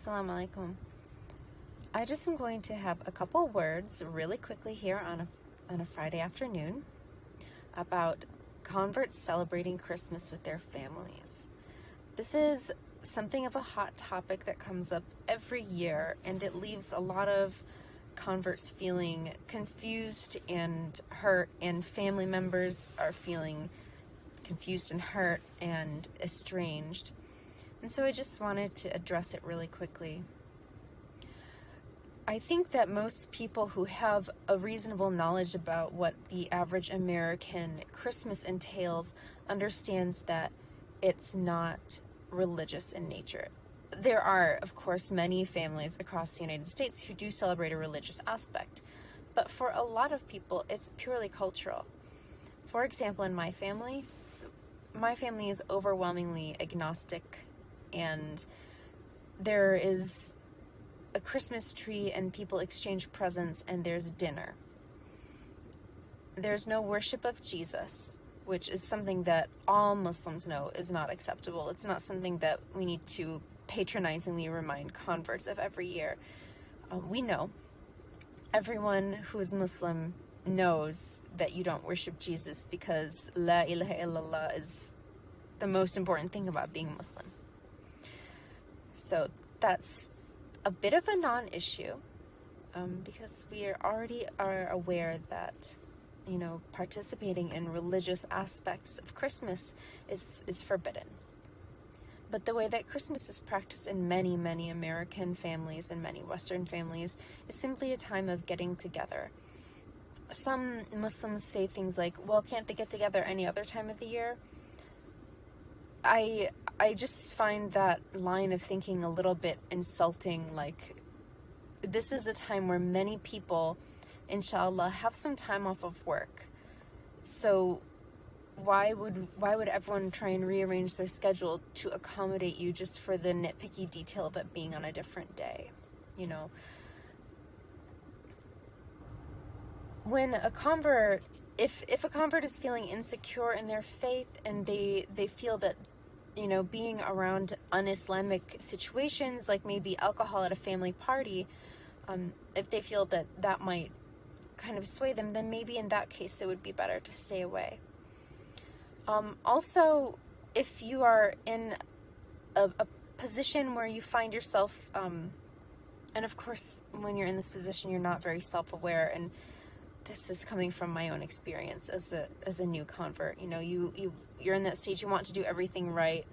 Assalamualikum. I just am going to have a couple words really quickly here on a Friday afternoon about converts celebrating Christmas with their families. This is something of a hot topic that comes up every year, and it leaves a lot of converts feeling confused and hurt, and family members are feeling confused and hurt and estranged. And so I just wanted to address it really quickly. I think that most people who have a reasonable knowledge about what the average American Christmas entails understands that it's not religious in nature. There are, of course, many families across the United States who do celebrate a religious aspect, but for a lot of people, it's purely cultural. For example, in my family is overwhelmingly agnostic, and there is a Christmas tree and people exchange presents and there's dinner. There's no worship of Jesus, which is something that all Muslims know is not acceptable. It's not something that we need to patronizingly remind converts of every year. We know, everyone who is Muslim knows that you don't worship Jesus because La ilaha illallah is the most important thing about being Muslim. So that's a bit of a non-issue because we already are aware that, participating in religious aspects of Christmas is forbidden. But the way that Christmas is practiced in many, many American families and many Western families is simply a time of getting together. Some Muslims say things like, well, can't they get together any other time of the year? I just find that line of thinking a little bit insulting. Like, this is a time where many people, inshallah, have some time off of work. So why would everyone try and rearrange their schedule to accommodate you just for the nitpicky detail of it being on a different day? When a convert, if a convert is feeling insecure in their faith and they feel that, being around un-Islamic situations, like maybe alcohol at a family party, if they feel that might kind of sway them, then maybe in that case it would be better to stay away. Also, if you are in a position where you find yourself, and of course when you're in this position you're not very self-aware, and this is coming from my own experience as a new convert. You're in that stage, you want to do everything right.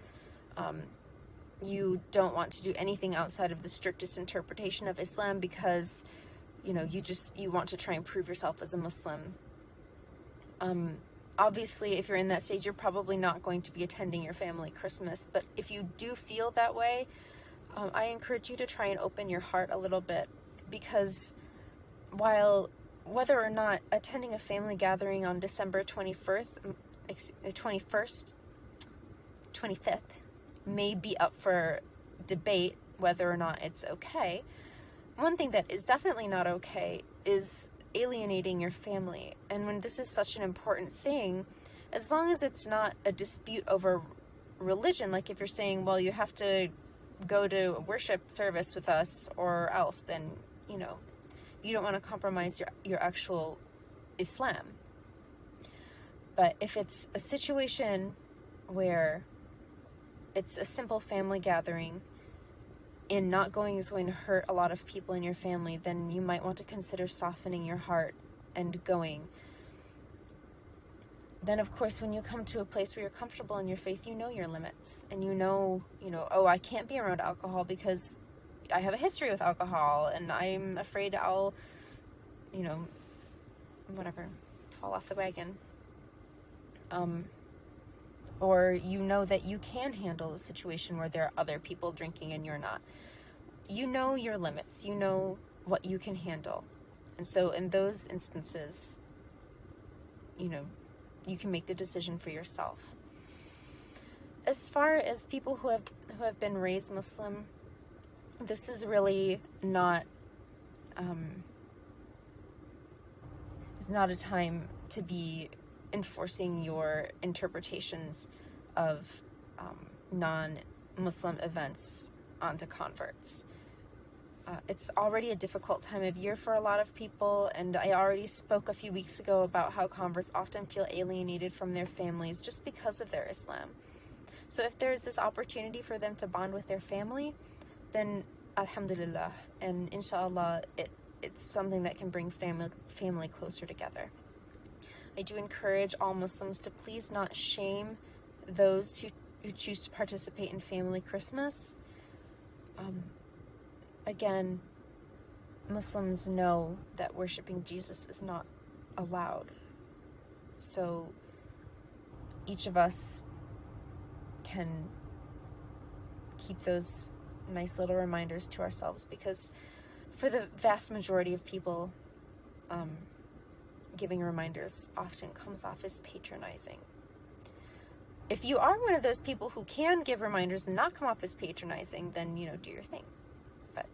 You don't want to do anything outside of the strictest interpretation of Islam because, you want to try and prove yourself as a Muslim. Obviously, if you're in that stage, you're probably not going to be attending your family Christmas. But if you do feel that way, I encourage you to try and open your heart a little bit, because whether or not attending a family gathering on December 25th may be up for debate whether or not it's okay, one thing that is definitely not okay is alienating your family. And when this is such an important thing, as long as it's not a dispute over religion, like if you're saying, well, you have to go to a worship service with us or else, then, you don't want to compromise your actual Islam. But if it's a situation where it's a simple family gathering and not going is going to hurt a lot of people in your family, then you might want to consider softening your heart and going. Then, of course, when you come to a place where you're comfortable in your faith, you know your limits, and oh, I can't be around alcohol because I have a history with alcohol and I'm afraid I'll, fall off the wagon. Or that you can handle a situation where there are other people drinking and you're not. You know your limits. You know what you can handle. And so in those instances, you can make the decision for yourself. As far as people who have been raised Muslim, this is really not it's not a time to be enforcing your interpretations of non-Muslim events onto converts. It's already a difficult time of year for a lot of people, and I already spoke a few weeks ago about how converts often feel alienated from their families just because of their Islam. So if there's this opportunity for them to bond with their family, then alhamdulillah, and inshallah, it's something that can bring family closer together. I do encourage all Muslims to please not shame those who choose to participate in family Christmas. Again, Muslims know that worshiping Jesus is not allowed. So each of us can keep those nice little reminders to ourselves, because for the vast majority of people, giving reminders often comes off as patronizing. If you are one of those people who can give reminders and not come off as patronizing, then, do your thing. But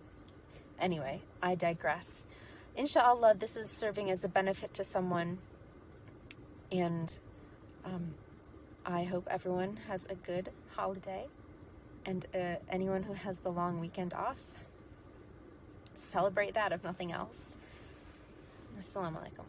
anyway, I digress. Inshallah, this is serving as a benefit to someone, and I hope everyone has a good holiday, and anyone who has the long weekend off, celebrate that if nothing else. Assalamualaikum.